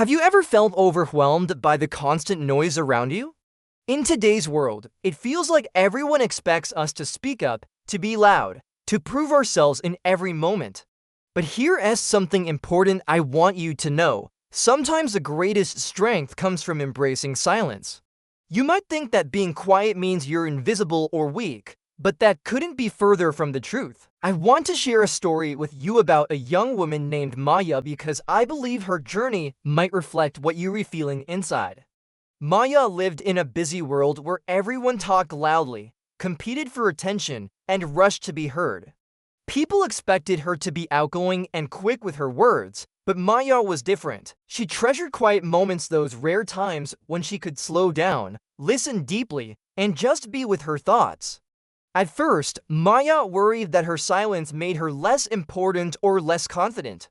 Have you ever felt overwhelmed by the constant noise around you? In today's world, it feels like everyone expects us to speak up, to be loud, to prove ourselves in every moment. But here is something important I want you to know. Sometimes the greatest strength comes from embracing silence. You might think that being quiet means you're invisible or weak, but that couldn't be further from the truth. I want to share a story with you about a young woman named Maya because I believe her journey might reflect what you're feeling inside. Maya lived in a busy world where everyone talked loudly, competed for attention, and rushed to be heard. People expected her to be outgoing and quick with her words, but Maya was different. She treasured quiet moments, those rare times when she could slow down, listen deeply, and just be with her thoughts. At first, Maya worried that her silence made her less important or less confident.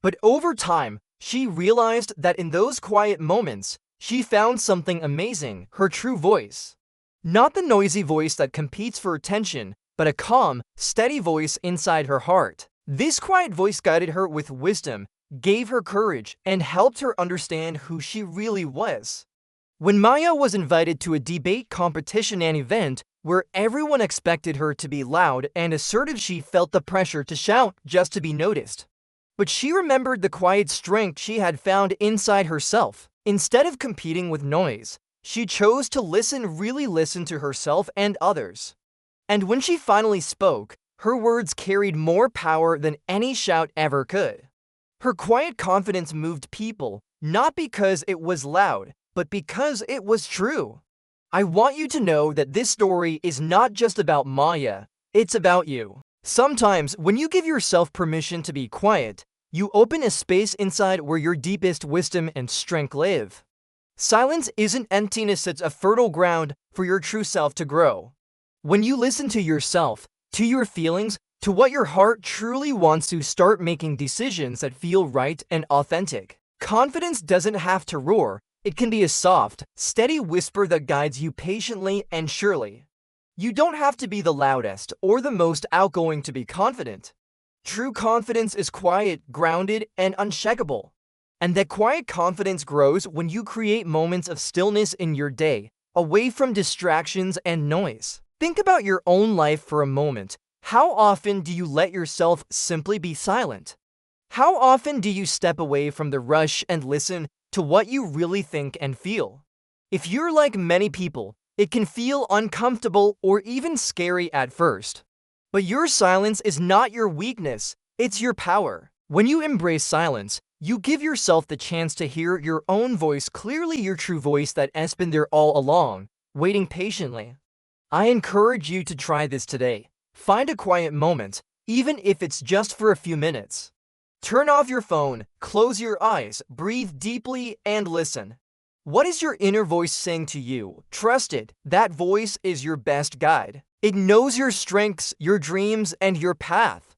But over time, she realized that in those quiet moments, she found something amazing, her true voice. Not the noisy voice that competes for attention, but a calm, steady voice inside her heart. This quiet voice guided her with wisdom, gave her courage, and helped her understand who she really was. When Maya was invited to a debate competition and event where everyone expected her to be loud and assertive, she felt the pressure to shout just to be noticed. But she remembered the quiet strength she had found inside herself. Instead of competing with noise, she chose to really listen to herself and others. And when she finally spoke, her words carried more power than any shout ever could. Her quiet confidence moved people, not because it was loud, but because it was true. I want you to know that this story is not just about Maya, it's about you. Sometimes, when you give yourself permission to be quiet, you open a space inside where your deepest wisdom and strength live. Silence isn't emptiness, it's a fertile ground for your true self to grow. When you listen to yourself, to your feelings, to what your heart truly wants, to start making decisions that feel right and authentic. Confidence doesn't have to roar. It can be a soft, steady whisper that guides you patiently and surely. You don't have to be the loudest or the most outgoing to be confident. True confidence is quiet, grounded, and unshakable. And that quiet confidence grows when you create moments of stillness in your day, away from distractions and noise. Think about your own life for a moment. How often do you let yourself simply be silent? How often do you step away from the rush and listen to what you really think and feel? If you're like many people, it can feel uncomfortable or even scary at first. But your silence is not your weakness, it's your power. When you embrace silence, you give yourself the chance to hear your own voice clearly, your true voice that has been there all along, waiting patiently. I encourage you to try this today. Find a quiet moment, even if it's just for a few minutes. Turn off your phone, close your eyes, breathe deeply, and listen. What is your inner voice saying to you? Trust it. That voice is your best guide. It knows your strengths, your dreams, and your path.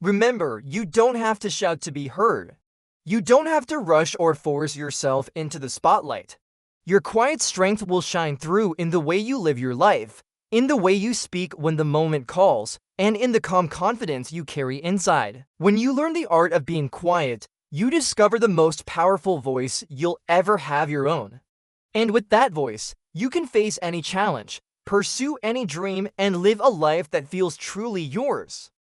Remember, you don't have to shout to be heard. You don't have to rush or force yourself into the spotlight. Your quiet strength will shine through in the way you live your life, in the way you speak when the moment calls, and in the calm confidence you carry inside. When you learn the art of being quiet, you discover the most powerful voice you'll ever have, your own. And with that voice, you can face any challenge, pursue any dream, and live a life that feels truly yours.